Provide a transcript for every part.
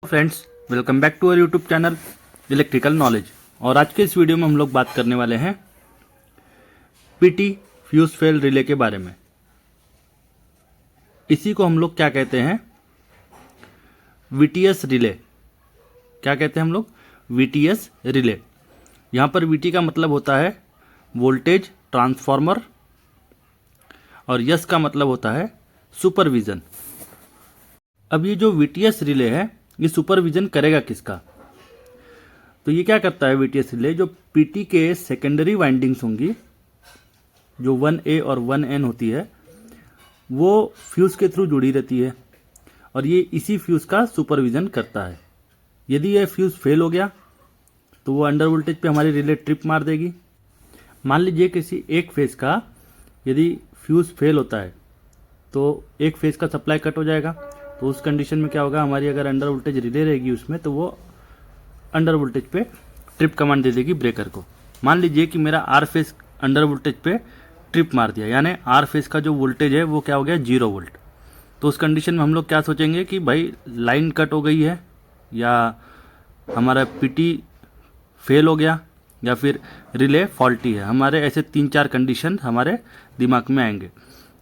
Friends, welcome back to our YouTube channel electrical knowledge. और आज के इस वीडियो में हम लोग बात करने वाले हैं पीटी फ्यूज फेल रिले के बारे में। इसी को हम लोग क्या कहते हैं, वीटीएस रिले। क्या कहते हैं हम लोग, वीटीएस रिले। यहाँ पर वीटी का मतलब होता है वोल्टेज ट्रांसफार्मर और यस का मतलब होता है सुपरविजन। अब ये जो वीटीएस रिले है ये सुपरविजन करेगा किसका? तो ये क्या करता है वीटीएस रिले, जो पीटी के सेकेंडरी वाइंडिंग्स होंगी, जो 1A और 1N होती है, वो फ्यूज के थ्रू जुड़ी रहती है और ये इसी फ्यूज का सुपरविजन करता है। यदि यह फ्यूज फेल हो गया तो वो अंडर वोल्टेज पे हमारी रिले ट्रिप मार देगी। मान लीजिए किसी एक फेज का यदि फ्यूज फेल होता है तो एक फेज का सप्लाई कट हो जाएगा। तो उस कंडीशन में क्या होगा, हमारी अगर अंडर वोल्टेज रिले रहेगी उसमें, तो वो अंडर वोल्टेज पे ट्रिप कमांड दे देगी ब्रेकर को। मान लीजिए कि मेरा आर फेज अंडर वोल्टेज पे ट्रिप मार दिया, यानी आर फेज का जो वोल्टेज है वो क्या हो गया, 0 वोल्ट। तो उस कंडीशन में हम लोग क्या सोचेंगे कि भाई लाइन कट हो गई है, या हमारा पीटी फेल हो गया, या फिर रिले फॉल्टी है। हमारे ऐसे 3-4 कंडीशन हमारे दिमाग में आएंगे।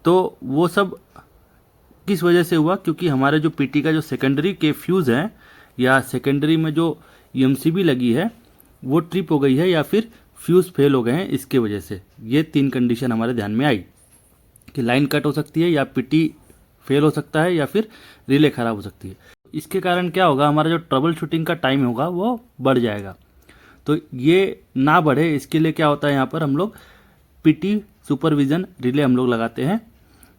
तो वो सब किस वजह से हुआ, क्योंकि हमारे जो पीटी का जो सेकेंडरी के फ्यूज हैं या सेकेंडरी में जो एमसीबी लगी है वो ट्रिप हो गई है, या फिर फ्यूज फेल हो गए हैं। इसके वजह से ये 3 कंडीशन हमारे ध्यान में आई कि लाइन कट हो सकती है, या पीटी फेल हो सकता है, या फिर रिले खराब हो सकती है। इसके कारण क्या होगा, हमारा जो ट्रबल शूटिंग का टाइम होगा वो बढ़ जाएगा। तो ये ना बढ़े इसके लिए क्या होता है, यहाँ पर हम लोग पीटी सुपरविजन रिले हम लोग लगाते हैं,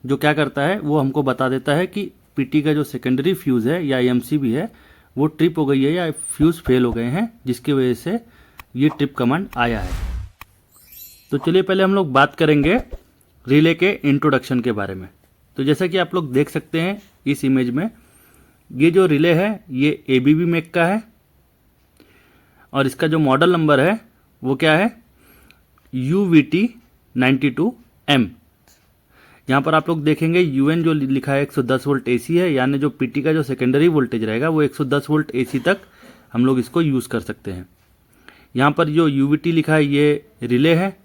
जो क्या करता है वो हमको बता देता है कि पीटी का जो सेकेंडरी फ्यूज है या एमसीबी है वो ट्रिप हो गई है या फ्यूज फेल हो गए हैं, जिसकी वजह से ये ट्रिप कमांड आया है। तो चलिए पहले हम लोग बात करेंगे रिले के इंट्रोडक्शन के बारे में। तो जैसा कि आप लोग देख सकते हैं इस इमेज में, ये जो रिले है ये एबीबी मेक का है और इसका जो मॉडल नंबर है वो क्या है, UVT92M। यहाँ पर आप लोग देखेंगे यूएन जो लिखा है 110 वोल्ट एसी है, यानी जो पीटी का जो सेकेंडरी वोल्टेज रहेगा वो 110 वोल्ट एसी तक हम लोग इसको यूज़ कर सकते हैं। यहाँ पर जो यूवीटी लिखा है ये रिले है,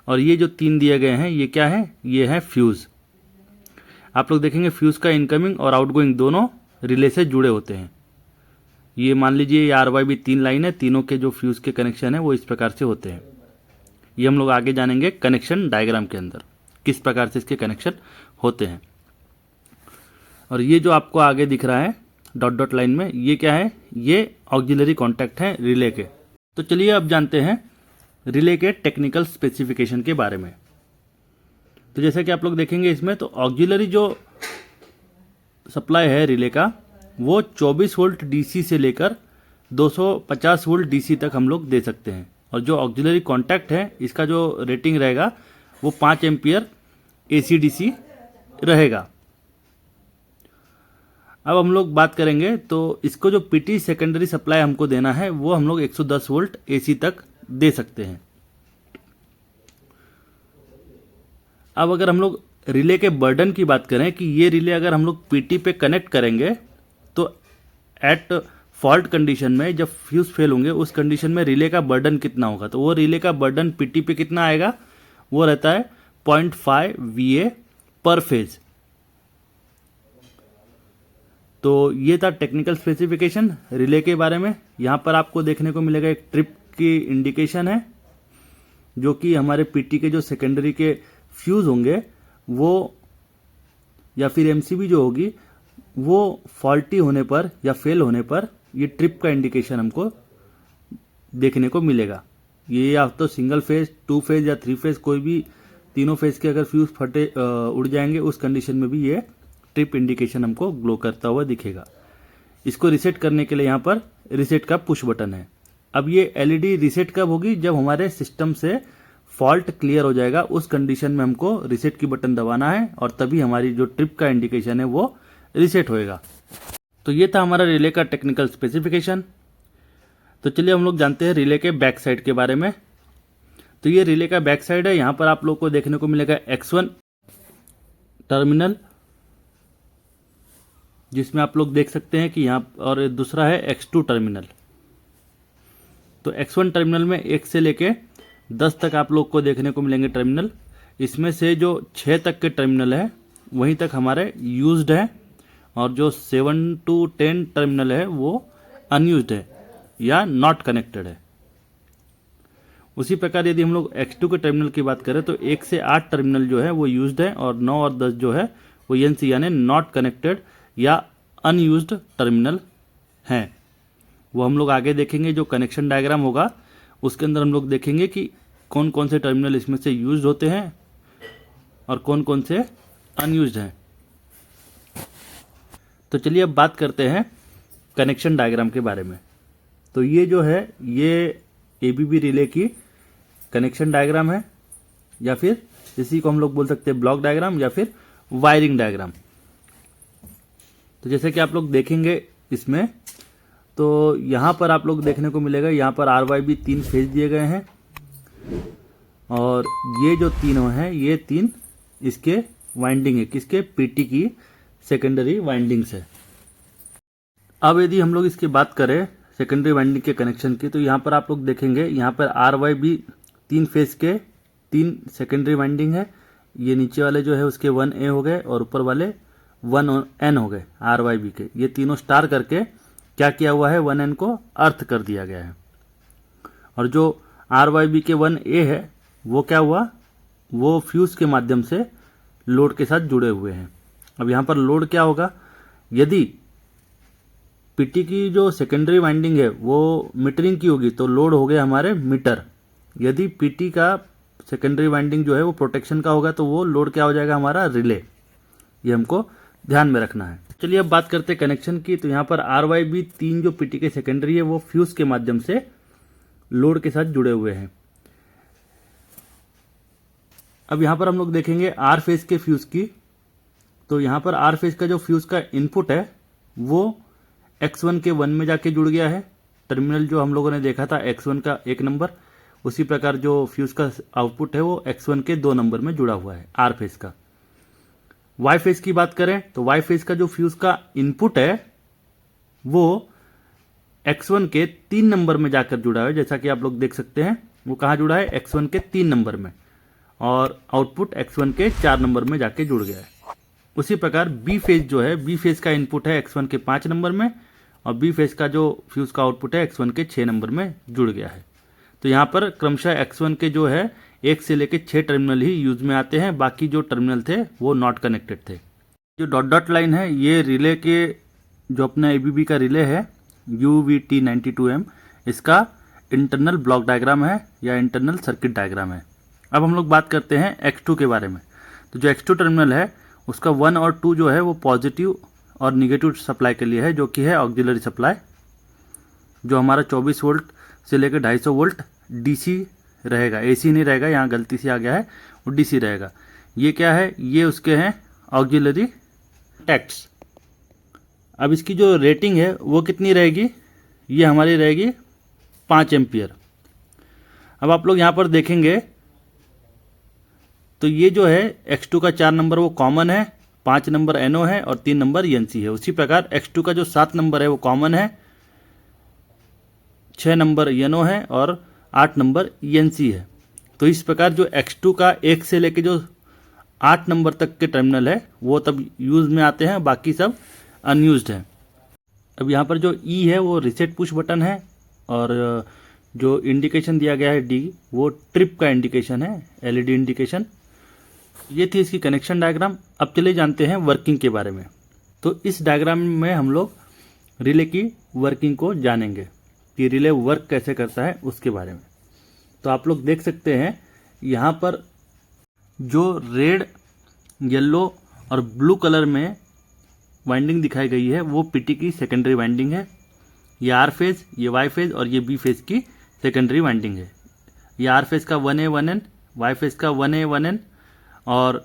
और ये जो 3 दिए गए हैं ये क्या है, ये है फ्यूज़। आप लोग देखेंगे फ्यूज़ का इनकमिंग और आउटगोइंग दोनों रिले से जुड़े होते हैं। ये मान लीजिए ये RYB 3 लाइन है, तीनों के जो फ्यूज़ के कनेक्शन है वो इस प्रकार से होते हैं। ये हम लोग आगे जानेंगे कनेक्शन डायग्राम के अंदर किस प्रकार से इसके कनेक्शन होते हैं। और ये जो आपको आगे दिख रहा है डॉट डॉट लाइन में, ये क्या है, ये ऑक्सिलरी कॉन्टैक्ट है रिले के। तो चलिए अब जानते हैं रिले के टेक्निकल स्पेसिफिकेशन के बारे में। तो जैसा कि आप लोग देखेंगे इसमें, तो ऑक्सिलरी जो सप्लाई है रिले का वो 24 वोल्ट डीसी से लेकर 250 वोल्ट डीसी तक हम लोग दे सकते हैं। और जो ऑक्सिलरी कॉन्टैक्ट है इसका जो रेटिंग रहेगा वो 5 एम्पियर AC/DC रहेगा। अब हम लोग बात करेंगे, तो इसको जो पीटी सेकेंडरी सप्लाई हमको देना है वो हम लोग 110 वोल्ट AC तक दे सकते हैं। अब अगर हम लोग रिले के बर्डन की बात करें कि ये रिले अगर हम लोग पीटी पे कनेक्ट करेंगे तो एट फॉल्ट कंडीशन में जब फ्यूज फेल होंगे उस कंडीशन में रिले का बर्डन कितना होगा, तो वो रिले का बर्डन पीटी पे कितना आएगा, वो रहता है 0.5 VA पर फेज। तो ये था टेक्निकल स्पेसिफिकेशन रिले के बारे में। यहाँ पर आपको देखने को मिलेगा एक ट्रिप की इंडिकेशन है, जो कि हमारे पीटी के जो सेकेंडरी के फ्यूज होंगे वो या फिर एमसीबी जो होगी वो फॉल्टी होने पर या फेल होने पर ये ट्रिप का इंडिकेशन हमको देखने को मिलेगा। ये या तो सिंगल फेज, 2 फेज या 3 फेज, कोई भी तीनों फेज के अगर फ्यूज फटे उड़ जाएंगे उस कंडीशन में भी ये ट्रिप इंडिकेशन हमको ग्लो करता हुआ दिखेगा। इसको रिसेट करने के लिए यहाँ पर रिसेट का पुश बटन है। अब ये एलईडी रिसेट कब होगी, जब हमारे सिस्टम से फॉल्ट क्लियर हो जाएगा, उस कंडीशन में हमको रिसेट की बटन दबाना है और तभी हमारी जो ट्रिप का इंडिकेशन है वो रिसेट होएगा। तो ये था हमारा रिले का टेक्निकल स्पेसिफिकेशन। तो चलिए हम लोग जानते हैं रिले के बैक साइड के बारे में। तो ये रिले का बैक साइड है। यहाँ पर आप लोग को देखने को मिलेगा X1 टर्मिनल जिसमें आप लोग देख सकते हैं कि यहाँ, और दूसरा है X2 टर्मिनल। तो X1 टर्मिनल में 1 से लेके 10 तक आप लोग को देखने को मिलेंगे टर्मिनल। इसमें से जो 6 तक के टर्मिनल है वहीं तक हमारे यूज्ड है, और जो 7 to 10 टर्मिनल है वो अनयूज्ड है या नॉट कनेक्टेड है। उसी प्रकार यदि हम लोग X2 के टर्मिनल की बात करें तो 1 से 8 टर्मिनल जो है वो यूज्ड है, और 9 और 10 जो है वो NC यानी नॉट कनेक्टेड या अनयूज्ड टर्मिनल हैं। वो हम लोग आगे देखेंगे, जो कनेक्शन डायग्राम होगा उसके अंदर हम लोग देखेंगे कि कौन कौन से टर्मिनल इसमें से यूज्ड होते हैं और कौन कौन से अनयूज्ड हैं। तो चलिए अब बात करते हैं कनेक्शन डायग्राम के बारे में। तो ये जो है ये ABB रिले की कनेक्शन डायग्राम है, या फिर इसी को हम लोग बोल सकते हैं ब्लॉक डायग्राम या फिर वायरिंग डायग्राम। तो जैसे कि आप लोग देखेंगे इसमें, तो यहाँ पर आप लोग देखने को मिलेगा, यहाँ पर RYB 3 फेज दिए गए हैं, और ये जो तीनों हैं ये 3 इसके वाइंडिंग है, किसके, PT की सेकेंडरी वाइंडिंग्स है। अब यदि हम लोग इसकी बात करें सेकेंडरी वाइंडिंग के कनेक्शन की, तो यहाँ पर आप लोग देखेंगे यहाँ पर RYB 3 फेज के 3 सेकेंडरी वाइंडिंग है। ये नीचे वाले जो है उसके 1A हो गए और ऊपर वाले 1N हो गए RYB के। ये तीनों स्टार करके क्या किया हुआ है, 1N को अर्थ कर दिया गया है। और जो RYB के 1A है वो क्या हुआ, वो फ्यूज के माध्यम से लोड के साथ जुड़े हुए हैं। अब यहाँ पर लोड क्या होगा, यदि PT की जो सेकेंडरी वाइंडिंग है वो मीटरिंग की होगी तो लोड हो गया हमारे मीटर। यदि PT का सेकेंडरी वाइंडिंग जो है वो प्रोटेक्शन का होगा तो वो लोड क्या हो जाएगा, हमारा रिले। ये हमको ध्यान में रखना है। चलिए अब बात करते हैं कनेक्शन की। तो यहाँ पर RYB 3 जो PT के सेकेंडरी है वो फ्यूज के माध्यम से लोड के साथ जुड़े हुए हैं। अब यहाँ पर हम लोग देखेंगे R फेज के फ्यूज की। तो यहाँ पर R फेज का जो फ्यूज का इनपुट है वो X1 के 1 में जाके जुड़ गया है। टर्मिनल जो हम लोगों ने देखा था X1 का 1 नंबर, उसी प्रकार जो फ्यूज का आउटपुट है वो X1 के 2 नंबर में जुड़ा हुआ है R फेज का। Y फेज की बात करें तो Y फेज का जो फ्यूज का इनपुट है वो X1 के 3 नंबर में जाकर जुड़ा है। जैसा कि आप लोग देख सकते हैं वो कहाँ जुड़ा है, X1 के 3 नंबर में, और आउटपुट X1 के 4 नंबर में जाके जुड़ गया है। उसी प्रकार B फेज जो है, B फेज का इनपुट है X1 के 5 नंबर में, और B फेज का जो फ्यूज का आउटपुट है X1 के 6 नंबर में जुड़ गया है। तो यहाँ पर क्रमशः X1 के जो है 1 से लेकर 6 टर्मिनल ही यूज में आते हैं, बाकी जो टर्मिनल थे वो नॉट कनेक्टेड थे। जो डॉट डॉट लाइन है ये रिले के, जो अपना ABB का रिले है UVT92M, इसका इंटरनल ब्लॉक डायग्राम है या इंटरनल सर्किट डायग्राम है। अब हम लोग बात करते हैं X2 के बारे में। तो जो X2 टर्मिनल है उसका 1 और 2 जो है वो पॉजिटिव और निगेटिव सप्लाई के लिए है, जो कि है ऑक्सिलरी सप्लाई, जो हमारा 24 वोल्ट से लेकर 250 वोल्ट DC रहेगा, AC नहीं रहेगा, यहाँ गलती से आ गया है, वो DC रहेगा। ये क्या है, ये उसके हैं ऑक्सिलरी टैक्ट्स। अब इसकी जो रेटिंग है वो कितनी रहेगी, ये हमारी रहेगी 5 एम्पियर। अब आप लोग यहाँ पर देखेंगे तो ये जो है X2 का 4 नंबर वो कॉमन है, 5 नंबर NO है और 3 नंबर NC है। उसी प्रकार X2 का जो 7 नंबर है वो कॉमन है, 6 नंबर NO है और 8 नंबर NC है। तो इस प्रकार जो X2 का 1 से लेके जो 8 नंबर तक के टर्मिनल है वो तब यूज में आते हैं, बाकी सब अनयूज्ड है। अब यहाँ पर जो E है वो रीसेट पुश बटन है, और जो इंडिकेशन दिया गया है D वो ट्रिप का इंडिकेशन है, LED इंडिकेशन। ये थी इसकी कनेक्शन डायग्राम। अब चले जानते हैं वर्किंग के बारे में। तो इस डायग्राम में हम लोग रिले की वर्किंग को जानेंगे कि रिले वर्क कैसे करता है उसके बारे में। तो आप लोग देख सकते हैं यहाँ पर जो रेड, येलो और ब्लू कलर में वाइंडिंग दिखाई गई है वो PT की सेकेंडरी वाइंडिंग है। ये R फेज, ये Y फेज और ये B फेज की सेकेंडरी वाइंडिंग है। ये R फेज का 1A 1N, Y फेज का 1A 1N, और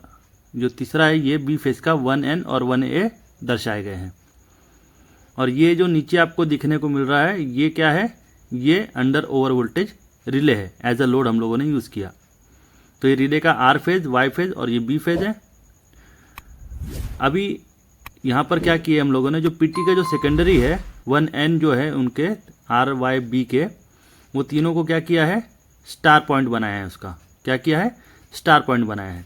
जो तीसरा है ये B फेज का 1N और 1A दर्शाए गए हैं। और ये जो नीचे आपको दिखने को मिल रहा है ये क्या है, ये अंडर ओवर वोल्टेज रिले है, एज अ लोड हम लोगों ने यूज़ किया। तो ये रिले का R फेज, Y फेज और ये B फेज है। अभी यहाँ पर क्या किया हम लोगों ने, जो पीटी का जो सेकेंडरी है 1N जो है उनके RYB के, वो तीनों को क्या किया है, स्टार पॉइंट बनाया है। उसका क्या किया है, स्टार पॉइंट बनाया है।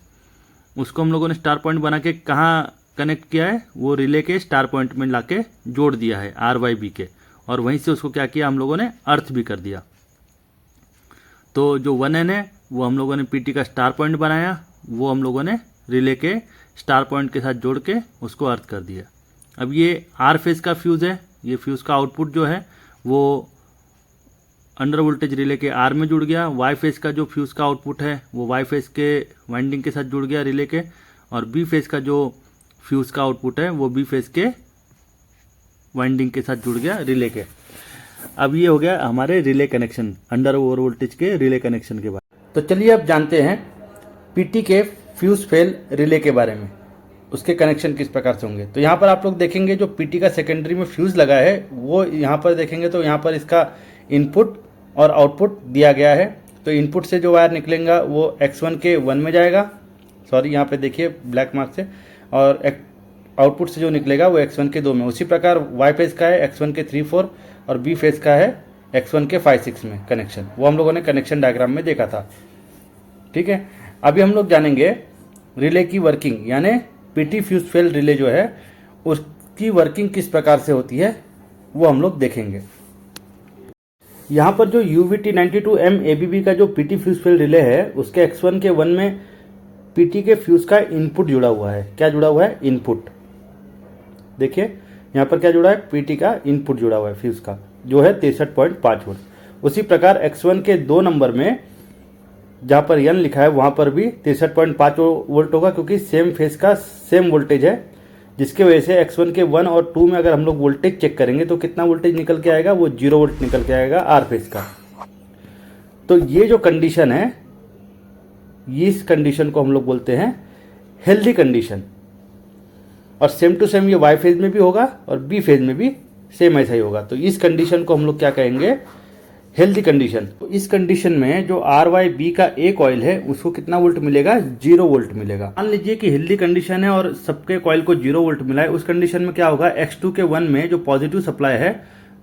उसको हम लोगों ने स्टार पॉइंट बना के कहाँ कनेक्ट किया है, वो रिले के स्टार पॉइंट में ला के जोड़ दिया है RYB के, और वहीं से उसको क्या किया हम लोगों ने, अर्थ भी कर दिया। तो जो 1N है वो हम लोगों ने पीटी का स्टार पॉइंट बनाया, वो हम लोगों ने रिले के स्टार पॉइंट के साथ जोड़ के उसको अर्थ कर दिया। अब ये आर फेज का फ्यूज़ है, ये फ्यूज़ का आउटपुट जो है वो अंडर वोल्टेज रिले के आर में जुड़ गया। वाई फेज का जो फ्यूज़ का आउटपुट है वो वाई फेज के वाइंडिंग के साथ जुड़ गया रिले के, और बी फेज का जो फ्यूज़ का आउटपुट है वो बी फेज के वाइंडिंग के साथ जुड़ गया रिले के। अब ये हो गया हमारे relay connection, under over voltage के रिले कनेक्शन के बाद। तो चलिए अब जानते हैं पीटी के फ्यूज फेल रिले के बारे में, उसके कनेक्शन किस प्रकार से होंगे। तो यहाँ पर आप लोग देखेंगे जो पीटी का सेकेंडरी में फ्यूज लगा है वो यहाँ पर देखेंगे तो यहाँ पर इसका इनपुट और आउटपुट दिया गया है। तो इनपुट से जो वायर निकलेगा वो X1 के 1 में जाएगा, सॉरी यहाँ पे देखिए ब्लैक मार्क से, और आउटपुट से जो निकलेगा वो X1 के 2 में। उसी प्रकार वाई फेज का है X1 के 3-4 और बी फेज का है X1 के 5-6 में कनेक्शन, वो हम लोगों ने कनेक्शन डायग्राम में देखा था। ठीक है, अभी हम लोग जानेंगे रिले की वर्किंग, यानी पीटी फ्यूज फेल रिले जो है उसकी वर्किंग किस प्रकार से होती है वो हम लोग देखेंगे। यहाँ पर जो UVT92M ABB का जो पीटी फ्यूज फेल रिले है उसके X1 के 1 में पीटी के फ्यूज का इनपुट जुड़ा हुआ है। क्या जुड़ा हुआ है, इनपुट। देखिए यहाँ पर क्या जुड़ा है, पीटी का इनपुट जुड़ा हुआ है फ्यूज का, जो है 63.5 वोल्ट। उसी प्रकार X1 के 2 नंबर में जहाँ पर N लिखा है वहाँ पर भी 63.5 वोल्ट होगा, क्योंकि सेम फेज का सेम वोल्टेज है, जिसके वजह से X1 के 1 और 2 में अगर हम लोग वोल्टेज चेक करेंगे तो कितना वोल्टेज निकल के आएगा, वो 0 वोल्ट निकल के आएगा आर फेज का। तो ये जो कंडीशन है, इस कंडीशन को हम लोग बोलते हैं हेल्दी कंडीशन। और सेम टू सेम ये वाई फेज में भी होगा और बी फेज में भी सेम ऐसा ही होगा। तो इस कंडीशन को हम लोग क्या कहेंगे, हेल्दी कंडीशन। तो इस कंडीशन में जो RYB का एक कॉइल है उसको कितना वोल्ट मिलेगा, 0 वोल्ट मिलेगा। मान लीजिए कि हेल्दी कंडीशन है और सबके कॉइल को 0 वोल्ट मिला है, उस कंडीशन में क्या होगा, X2 के 1 में जो पॉजिटिव सप्लाई है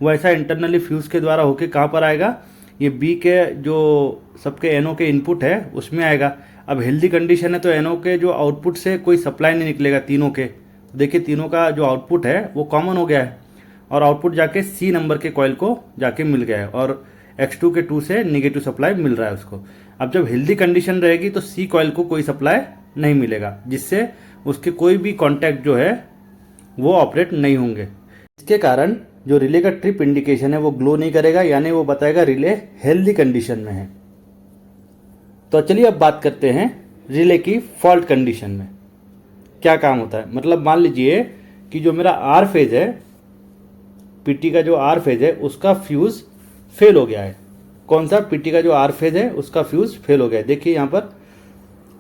वो ऐसा इंटरनली फ्यूज के द्वारा होके कहाँ पर आएगा, ये बी के जो सबके NO के इनपुट है उसमें आएगा। अब हेल्दी कंडीशन है तो NO के जो आउटपुट से कोई सप्लाई नहीं निकलेगा तीनों के। देखिए तीनों का जो आउटपुट है वो कॉमन हो गया है और आउटपुट जाके C नंबर के कॉइल को जाके मिल गया है, और X2 के 2 से निगेटिव सप्लाई मिल रहा है उसको। अब जब हेल्दी कंडीशन रहेगी तो C कॉइल को कोई सप्लाई नहीं मिलेगा, जिससे उसके कोई भी कॉन्टैक्ट जो है वो ऑपरेट नहीं होंगे। इसके कारण जो रिले का ट्रिप इंडिकेशन है वो ग्लो नहीं करेगा, यानी वो बताएगा रिले हेल्दी कंडीशन में है। तो चलिए अब बात करते हैं रिले की फॉल्ट कंडीशन में क्या काम होता है। मतलब मान लीजिए कि जो मेरा आर फेज है, पीटी का जो आर फेज है उसका फ्यूज फेल हो गया है। कौन सा, पीटी का जो आर फेज है उसका फ्यूज फेल हो गया है। देखिए यहाँ पर,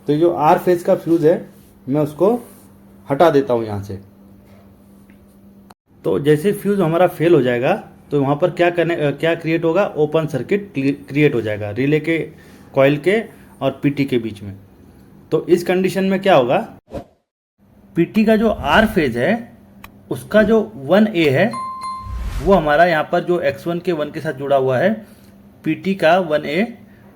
तो जो आर फेज का फ्यूज है मैं उसको हटा देता हूँ यहाँ से। तो जैसे फ्यूज हमारा फेल हो जाएगा तो वहाँ पर क्या क्रिएट होगा, ओपन सर्किट क्रिएट हो जाएगा रिले के कॉइल के और पीटी के बीच में। तो इस कंडीशन में क्या होगा, पीटी का जो आर फेज है उसका जो 1A है वो हमारा यहाँ पर जो X1 के 1 के साथ जुड़ा हुआ है, पीटी का 1A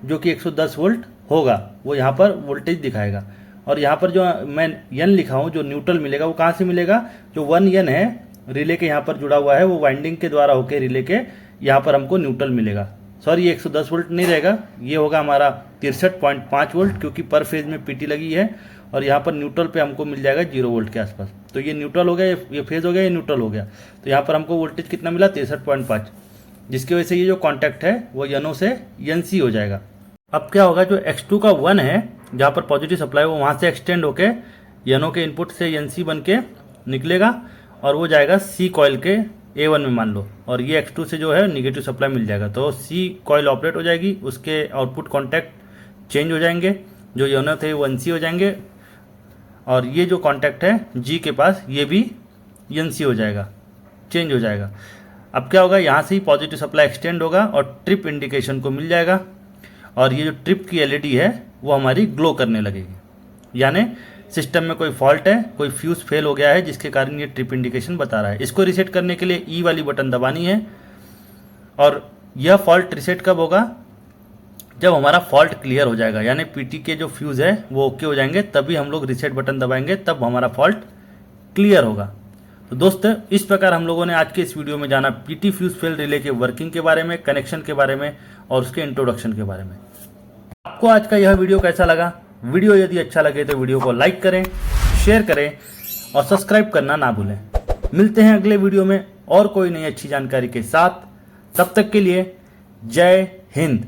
जो कि 110 वोल्ट होगा वो यहाँ पर वोल्टेज दिखाएगा। और यहाँ पर जो मैं N लिखा हूँ जो न्यूट्रल मिलेगा वो कहाँ से मिलेगा, जो 1N है रिले के यहाँ पर जुड़ा हुआ है वो वाइंडिंग के द्वारा होके रिले के यहाँ पर हमको न्यूट्रल मिलेगा। सॉरी ये 110 वोल्ट नहीं रहेगा, ये होगा हमारा 63.5 वोल्ट, क्योंकि पर फेज में पीटी लगी है और यहाँ पर न्यूट्रल पे हमको मिल जाएगा 0 वोल्ट के आसपास। तो ये न्यूट्रल हो गया, ये फेज हो गया, ये न्यूट्रल हो गया। तो यहाँ पर हमको वोल्टेज कितना मिला, 63.5, जिसकी वजह से ये जो कॉन्टैक्ट है वो NO से NC हो जाएगा। अब क्या होगा, जो X2 का 1 है जहाँ पर पॉजिटिव सप्लाई वो वहाँ से एक्सटेंड होके NO के इनपुट से NC बन के निकलेगा और वो जाएगा C कॉइल के A1 में मान लो, और ये X2 से जो है निगेटिव सप्लाई मिल जाएगा। तो C कॉइल ऑपरेट हो जाएगी, उसके आउटपुट कॉन्टैक्ट चेंज हो जाएंगे, जो NO थे वो NC हो जाएंगे, और ये जो कॉन्टैक्ट है G के पास ये भी NC हो जाएगा, चेंज हो जाएगा। अब क्या होगा, यहाँ से ही पॉजिटिव सप्लाई एक्सटेंड होगा और ट्रिप इंडिकेशन को मिल जाएगा, और ये जो ट्रिप की LED है वो हमारी ग्लो करने लगेगी, यानी सिस्टम में कोई फॉल्ट है, कोई फ्यूज़ फेल हो गया है जिसके कारण ये ट्रिप इंडिकेशन बता रहा है। इसको रीसेट करने के लिए ई वाली बटन दबानी है और यह फॉल्ट रीसेट कब होगा, जब हमारा फॉल्ट क्लियर हो जाएगा, यानी पीटी के जो फ्यूज़ है वो ओके हो जाएंगे, तभी हम लोग रीसेट बटन दबाएंगे, तब हमारा फॉल्ट क्लियर होगा। तो दोस्तों इस प्रकार हम लोगों ने आज के इस वीडियो में जाना पीटी फ्यूज़ फेल रिले के वर्किंग के बारे में, कनेक्शन के बारे में और उसके इंट्रोडक्शन के बारे में। आपको आज का यह वीडियो कैसा लगा? वीडियो यदि अच्छा लगे तो वीडियो को लाइक करें, शेयर करें और सब्सक्राइब करना ना भूलें। मिलते हैं अगले वीडियो में और कोई नई अच्छी जानकारी के साथ। तब तक के लिए जय हिंद।